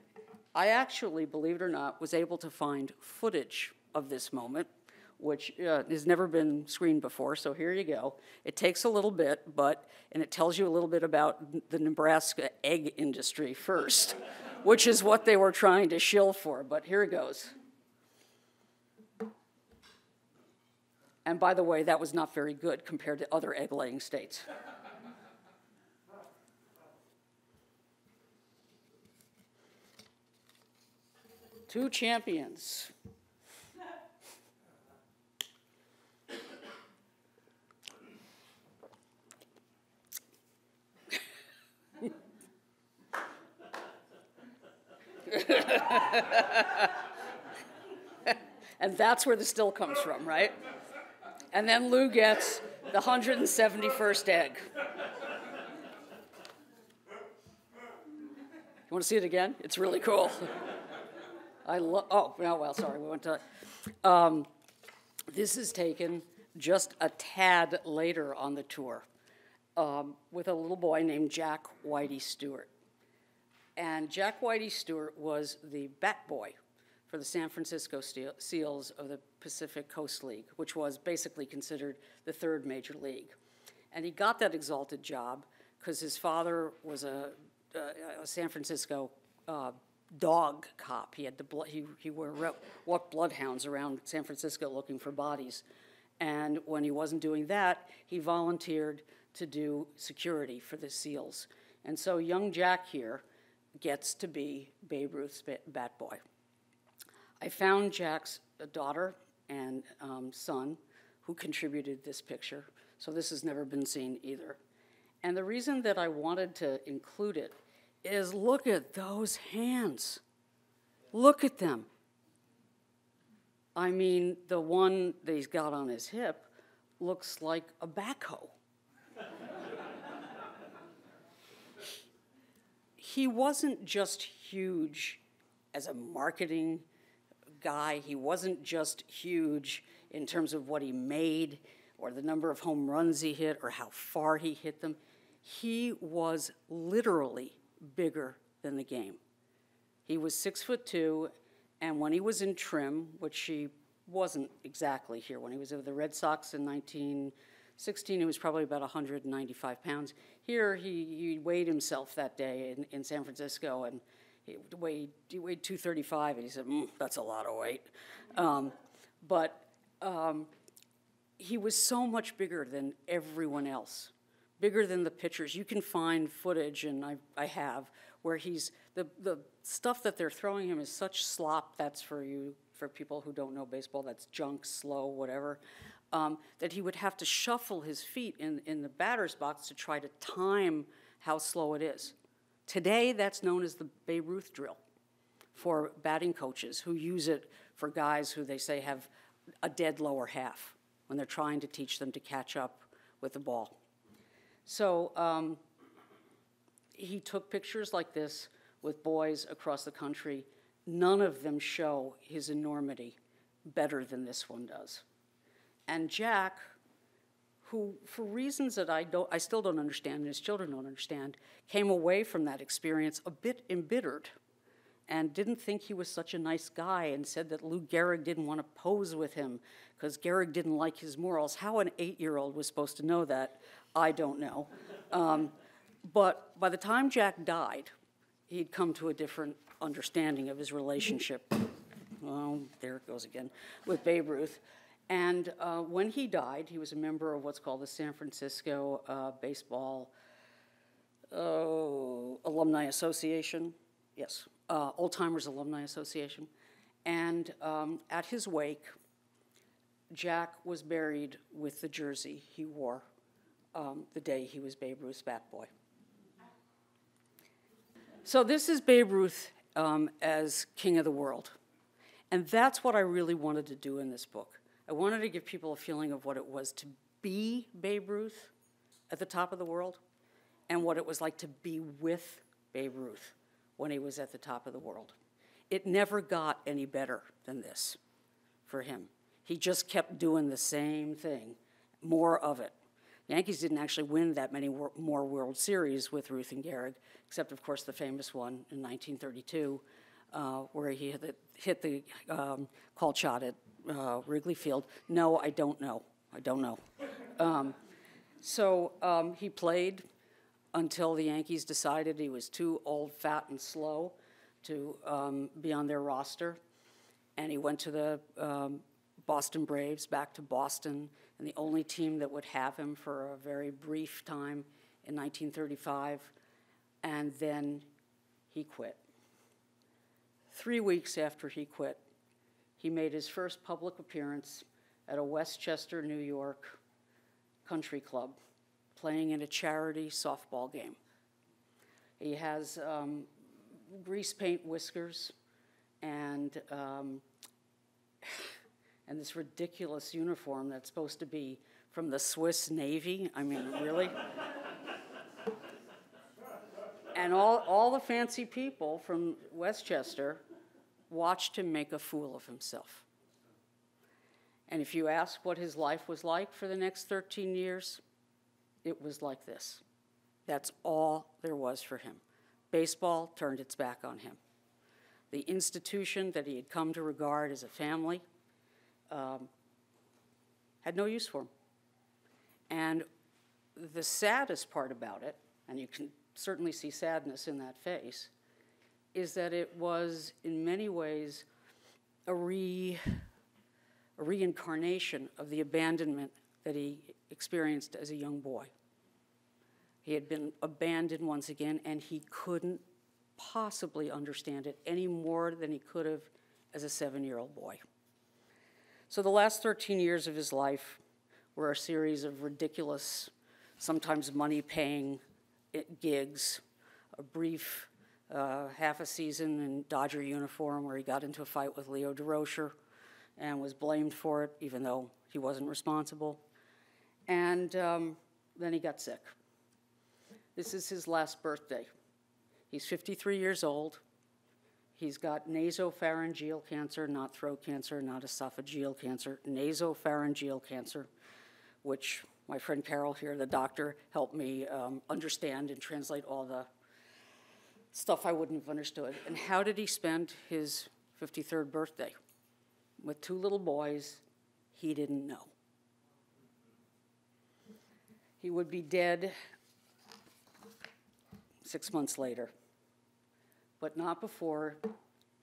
I actually, believe it or not, was able to find footage of this moment, which has never been screened before, so here you go. It takes a little bit, and it tells you a little bit about the Nebraska egg industry first, which is what they were trying to shill for, but here it goes. And by the way, that was not very good compared to other egg-laying states. Two champions. And that's where the still comes from, right? And then Lou gets the 171st egg. You want to see it again? It's really cool. Oh, no, well, sorry, we went to. This is taken just a tad later on the tour with a little boy named Jack Whitey Stewart. And Jack Whitey Stewart was the bat boy for the San Francisco Seals of the Pacific Coast League, which was basically considered the third major league. And he got that exalted job because his father was a San Francisco dog cop. He had he walked bloodhounds around San Francisco looking for bodies. And when he wasn't doing that, he volunteered to do security for the SEALs. And so young Jack here gets to be Babe Ruth's bat boy. I found Jack's daughter and son who contributed this picture. So this has never been seen either. And the reason that I wanted to include it is look at those hands. Look at them. I mean, the one that he's got on his hip looks like a backhoe. He wasn't just huge as a marketing guy. He wasn't just huge in terms of what he made or the number of home runs he hit or how far he hit them. He was literally bigger than the game. He was 6'2", and when he was in trim, which he wasn't exactly here, when he was with the Red Sox in 1916, he was probably about 195 pounds. Here, he weighed himself that day in San Francisco, and he weighed 235, and he said, that's a lot of weight. But he was so much bigger than everyone else, bigger than the pitchers. You can find footage, and I have, where he's, the stuff that they're throwing him is such slop, that's for people who don't know baseball, that's junk, slow, whatever, that he would have to shuffle his feet in the batter's box to try to time how slow it is. Today, that's known as the Bayreuth Drill for batting coaches who use it for guys who they say have a dead lower half when they're trying to teach them to catch up with the ball. So he took pictures like this with boys across the country. None of them show his enormity better than this one does. And Jack, who, for reasons that I still don't understand and his children don't understand, came away from that experience a bit embittered and didn't think he was such a nice guy and said that Lou Gehrig didn't want to pose with him because Gehrig didn't like his morals. How an 8-year-old was supposed to know that, I don't know. But by the time Jack died, he'd come to a different understanding of his relationship, well, there it goes again, with Babe Ruth. And when he died, he was a member of what's called the San Francisco Baseball Alumni Association. Yes, Old Timers Alumni Association. And at his wake, Jack was buried with the jersey he wore the day he was Babe Ruth's bat boy. So this is Babe Ruth as king of the world. And that's what I really wanted to do in this book. I wanted to give people a feeling of what it was to be Babe Ruth at the top of the world and what it was like to be with Babe Ruth when he was at the top of the world. It never got any better than this for him. He just kept doing the same thing, more of it. The Yankees didn't actually win that many more World Series with Ruth and Gehrig, except, of course, the famous one in 1932, where he hit the called shot at Wrigley Field. No, I don't know. I don't know. So he played until the Yankees decided he was too old, fat, and slow to be on their roster. And he went to the Boston Braves, back to Boston, and the only team that would have him for a very brief time in 1935. And then he quit. 3 weeks after he quit, he made his first public appearance at a Westchester, New York country club, playing in a charity softball game. He has grease paint whiskers and this ridiculous uniform that's supposed to be from the Swiss Navy. I mean, really? And all the fancy people from Westchester watched him make a fool of himself. And if you ask what his life was like for the next 13 years, it was like this. That's all there was for him. Baseball turned its back on him. The institution that he had come to regard as a family had no use for him. And the saddest part about it, and you can certainly see sadness in that face, is that it was in many ways a reincarnation of the abandonment that he experienced as a young boy. He had been abandoned once again, and he couldn't possibly understand it any more than he could have as a 7-year-old boy. So the last 13 years of his life were a series of ridiculous, sometimes money-paying gigs, a brief half a season in Dodger uniform where he got into a fight with Leo DeRocher and was blamed for it, even though he wasn't responsible. And then he got sick. This is his last birthday. He's 53 years old. He's got nasopharyngeal cancer, not throat cancer, not esophageal cancer, nasopharyngeal cancer, which my friend Carol here, the doctor, helped me understand and translate all the stuff I wouldn't have understood. And how did he spend his 53rd birthday? With 2 little boys he didn't know. He would be dead 6 months later, but not before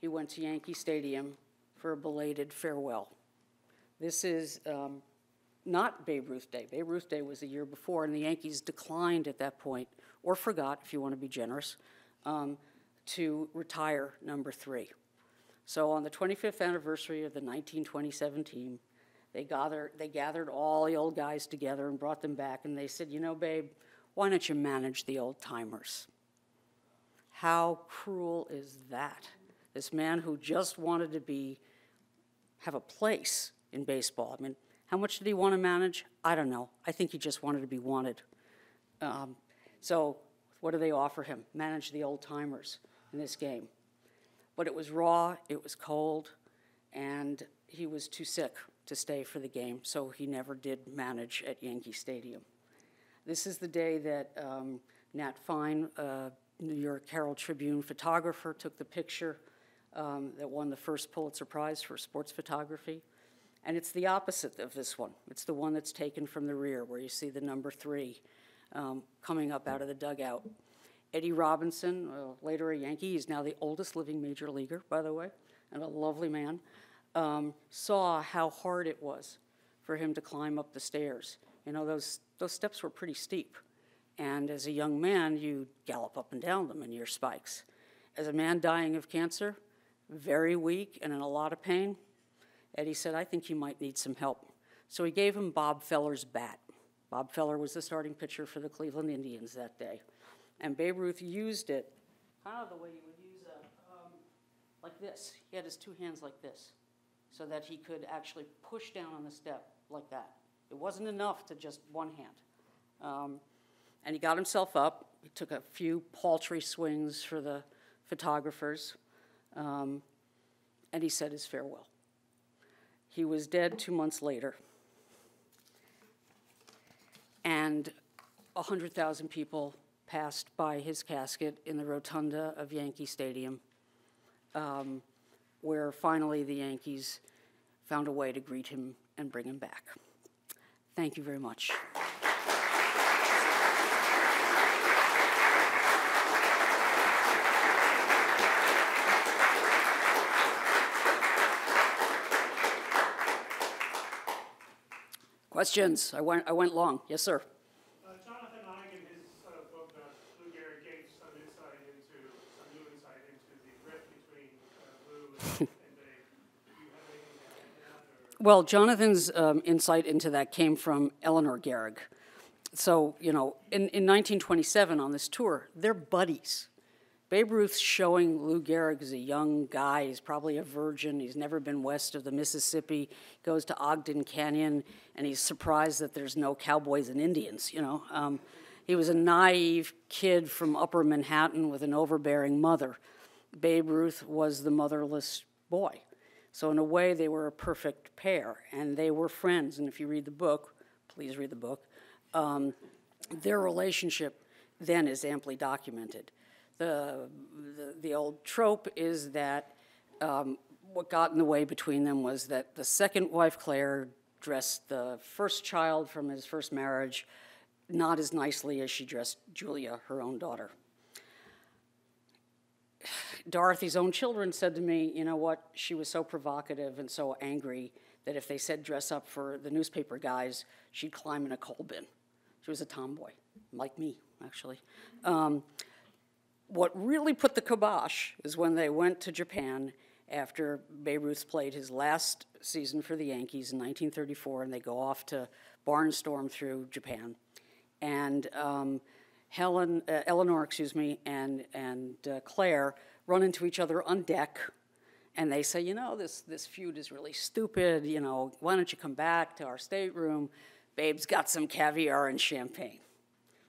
he went to Yankee Stadium for a belated farewell. This is not Babe Ruth Day. Babe Ruth Day was the year before, and the Yankees declined at that point, or forgot, if you want to be generous, to retire number 3. So on the 25th anniversary of the 1927 team, they gathered all the old guys together and brought them back, and they said, you know, Babe, why don't you manage the old-timers? How cruel is that? This man who just wanted to have a place in baseball. I mean, how much did he want to manage? I don't know. I think he just wanted to be wanted. So what do they offer him? Manage the old-timers in this game. But it was raw, it was cold, and he was too sick to stay for the game, so he never did manage at Yankee Stadium. This is the day that Nat Fine, New York Herald Tribune photographer, took the picture that won the first Pulitzer Prize for sports photography. And it's the opposite of this one. It's the one that's taken from the rear, where you see the number 3 coming up out of the dugout. Eddie Robinson, later a Yankee, he's now the oldest living major leaguer, by the way, and a lovely man, saw how hard it was for him to climb up the stairs. You know, those steps were pretty steep. And as a young man, you gallop up and down them in your spikes. As a man dying of cancer, very weak and in a lot of pain, Eddie said, I think you might need some help. So he gave him Bob Feller's bat. Bob Feller was the starting pitcher for the Cleveland Indians that day. And Babe Ruth used it kind of the way you would use like this. He had his 2 hands like this, so that he could actually push down on the step like that. It wasn't enough to just one hand. And he got himself up. He took a few paltry swings for the photographers, and he said his farewell. He was dead 2 months later, and 100,000 people passed by his casket in the rotunda of Yankee Stadium, where finally the Yankees found a way to greet him and bring him back. Thank you very much. Questions? I went long. Yes, sir. Jonathan Ike, in his book, Lou Gehrig, gave some new insight into the rift between Lou and Babe. Do you have anything to add to that? Well, Jonathan's insight into that came from Eleanor Gehrig. So, you know, in 1927 on this tour, they're buddies. Babe Ruth's showing Lou Gehrig as a young guy. He's probably a virgin. He's never been west of the Mississippi. Goes to Ogden Canyon, and he's surprised that there's no cowboys and Indians, you know. He was a naive kid from upper Manhattan with an overbearing mother. Babe Ruth was the motherless boy. So in a way, they were a perfect pair, and they were friends. And if you read the book, please read the book, their relationship then is amply documented. The old trope is that what got in the way between them was that the second wife, Claire, dressed the first child from his first marriage not as nicely as she dressed Julia, her own daughter. Dorothy's own children said to me, you know what, she was so provocative and so angry that if they said dress up for the newspaper guys, she'd climb in a coal bin. She was a tomboy, like me, actually. What really put the kibosh is when they went to Japan after Babe Ruth played his last season for the Yankees in 1934, and they go off to barnstorm through Japan. And Eleanor, and Claire run into each other on deck, and they say, you know, this feud is really stupid, you know, why don't you come back to our stateroom? Babe's got some caviar and champagne.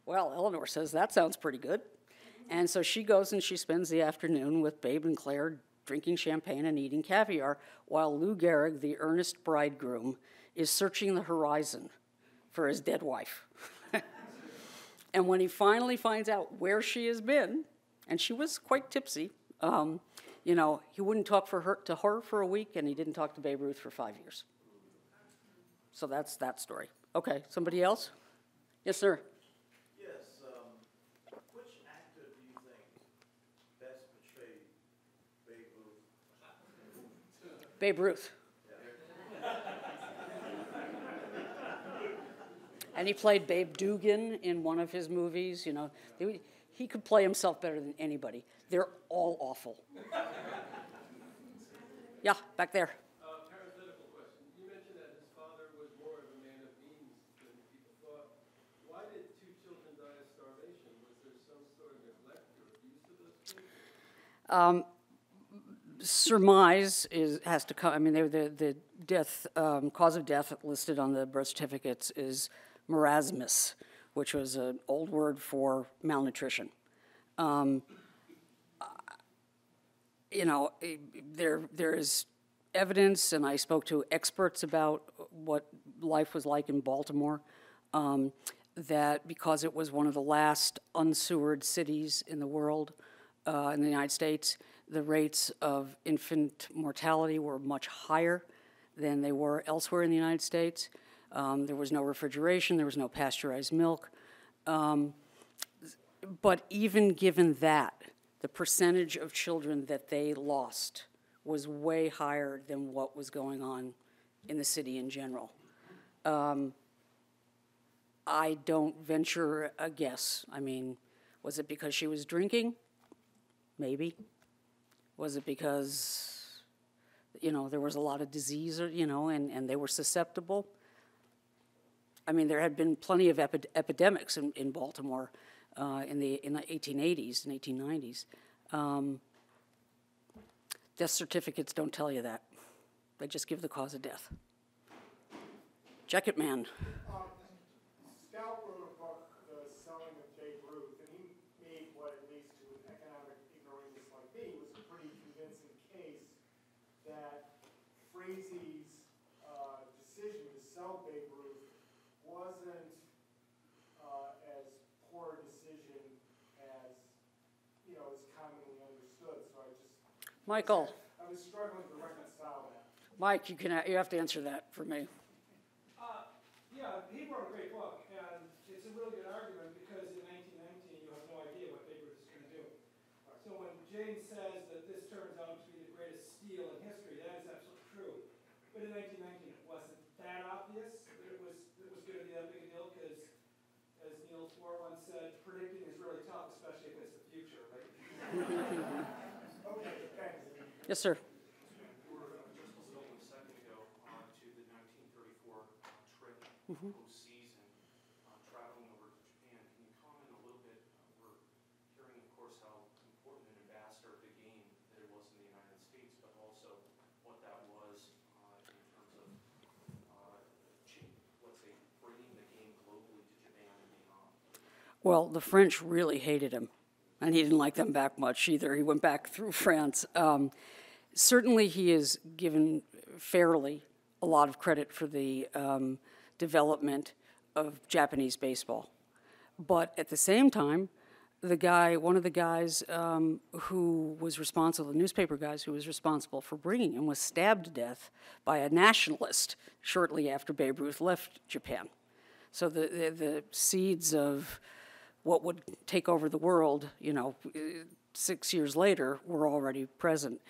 Well, Eleanor says, that sounds pretty good. And so she goes and she spends the afternoon with Babe and Claire drinking champagne and eating caviar, while Lou Gehrig, the earnest bridegroom, is searching the horizon for his dead wife. And when he finally finds out where she has been, and she was quite tipsy, you know, he wouldn't talk to her for a week, and he didn't talk to Babe Ruth for 5 years. So that's that story. Okay, somebody else? Yes, sir. Yes. Which actor do you think best portrayed Babe Ruth? Babe Ruth. And he played Babe Dugan in one of his movies. You know, he could play himself better than anybody. They're all awful. Yeah, back there. Parenthetical question. You mentioned that his father was more of a man of means than people thought. Why did two children die of starvation? Was there some sort of neglect or abuse of those kids? Surmise has to come. I mean, the death cause of death listed on the birth certificates is marasmus, which was an old word for malnutrition. You know, there is evidence, and I spoke to experts about what life was like in Baltimore, that because it was one of the last unsewered cities in the world, in the United States, the rates of infant mortality were much higher than they were elsewhere in the United States. There was no refrigeration, there was no pasteurized milk. But even given that, the percentage of children that they lost was way higher than what was going on in the city in general. I don't venture a guess. I mean, was it because she was drinking? Maybe. Was it because, you know, there was a lot of disease, you know, and they were susceptible? I mean, there had been plenty of epidemics in Baltimore in the 1880s and 1890s. Death certificates don't tell you that. They just give the cause of death. Jacket Man. Stewart wrote a book, The Selling of Babe Ruth, and he made what, at least to an economic ignoramus like me, was a pretty convincing case that Frazie's decision to sell Babe Ruth wasn't as poor a decision as, you know, is commonly understood. So Michael. I was struggling to reconcile that. Mike, you have to answer that for me. Yeah, he wrote a great book, and it's a really good argument because in 1919 you have no idea what Babe Ruth is going to do. So when Jane says that this turns out to be the greatest steal in history, that is absolutely true. But in 1919 it wasn't that obvious that it was going to be that big a deal because, as Niels Bohr once said, predicting is really tough, especially if it's the future, right? Okay, thanks. Yes, sir. Post-season, traveling over to Japan. Can you comment a little bit? We're hearing, of course, how important an ambassador of the game that it was in the United States, but also what that was in terms of, let's say, bringing the game globally to Japan and beyond. Well, the French really hated him, and he didn't like them back much either. He went back through France. certainly he is given fairly a lot of credit for the development of Japanese baseball. But at the same time, one of the guys who was responsible, the newspaper guys who was responsible for bringing him, was stabbed to death by a nationalist shortly after Babe Ruth left Japan. So the seeds of what would take over the world, 6 years later, were already present.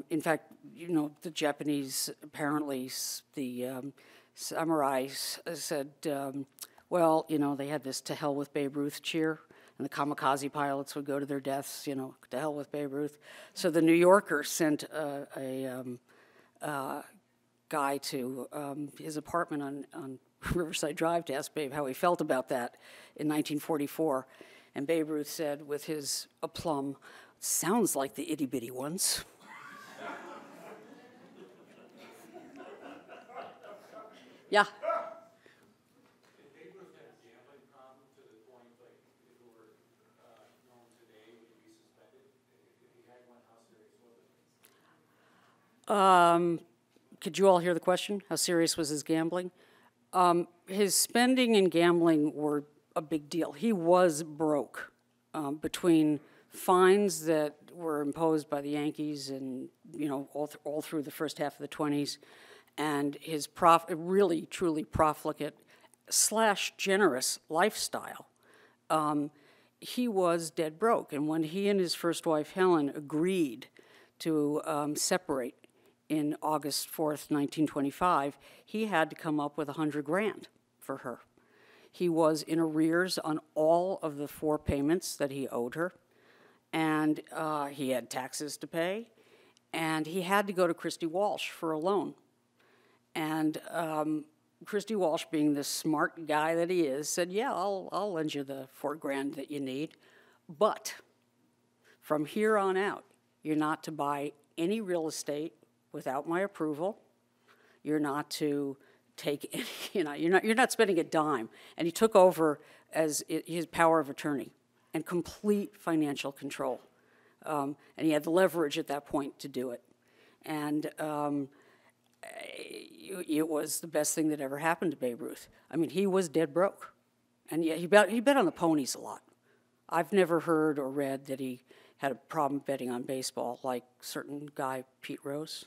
In fact, the Japanese, apparently, the samurais said, well, they had this "to hell with Babe Ruth" cheer, and the kamikaze pilots would go to their deaths, to hell with Babe Ruth. So the New Yorker sent a guy to his apartment on Riverside Drive to ask Babe how he felt about that in 1944. And Babe Ruth said, with his aplomb, "Sounds like the itty-bitty ones." Yeah. Did Babe Ruth have a gambling problem to the point, like, if it were known today, would it be suspected? If he had one, how serious was it? Could you all hear the question? How serious was his gambling? His spending and gambling were a big deal. He was broke between fines that were imposed by the Yankees and, all through the first half of the 20s, and his really, truly profligate / generous lifestyle. He was dead broke. And when he and his first wife, Helen, agreed to separate in August 4th, 1925, he had to come up with $100,000 for her. He was in arrears on all of the 4 payments that he owed her, and he had taxes to pay, and he had to go to Christy Walsh for a loan. And Christy Walsh, being the smart guy that he is, said, "Yeah, I'll lend you the $4,000 that you need, but from here on out, you're not to buy any real estate without my approval. You're not to take any, you're not spending a dime." And he took over as his power of attorney and complete financial control. And he had the leverage at that point to do it. And it was the best thing that ever happened to Babe Ruth. I mean, he was dead broke. And yet he bet on the ponies a lot. I've never heard or read that he had a problem betting on baseball like certain guy, Pete Rose.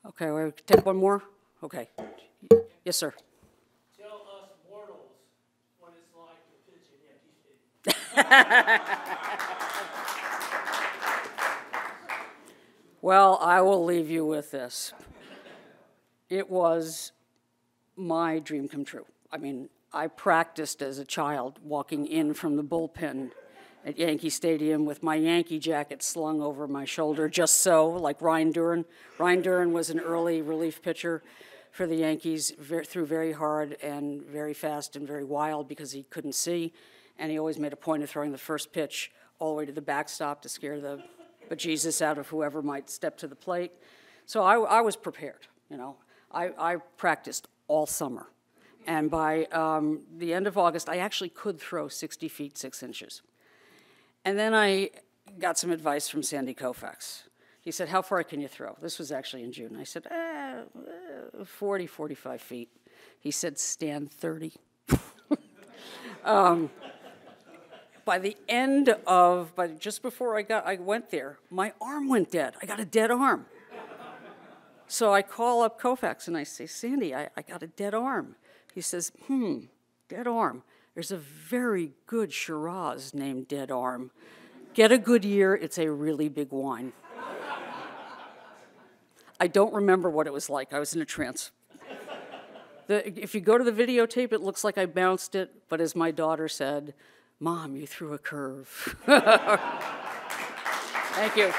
Okay, we'll take one more? Okay. Yes, sir. Tell us mortals what it's like to pitch an empty stadium. Well, I will leave you with this. It was my dream come true. I mean, I practiced as a child walking in from the bullpen at Yankee Stadium with my Yankee jacket slung over my shoulder, just so, like Ryan Duran. Ryan Duran was an early relief pitcher for the Yankees, threw very hard and very fast and very wild because he couldn't see, and he always made a point of throwing the first pitch all the way to the backstop to scare the bejesus out of whoever might step to the plate. So I was prepared, I practiced all summer. And by the end of August, I actually could throw 60 feet, 6 inches. And then I got some advice from Sandy Koufax. He said, "How far can you throw?" This was actually in June. I said, 40, 45 feet. He said, "Stand 30. Just before I went there, my arm went dead. I got a dead arm. So I call up Koufax and I say, "Sandy, I got a dead arm." He says, "Dead arm. There's a very good Shiraz named Dead Arm. Get a good year, it's a really big wine." I don't remember what it was like. I was in a trance. If you go to the videotape, it looks like I bounced it, but as my daughter said, "Mom, you threw a curve." Thank you.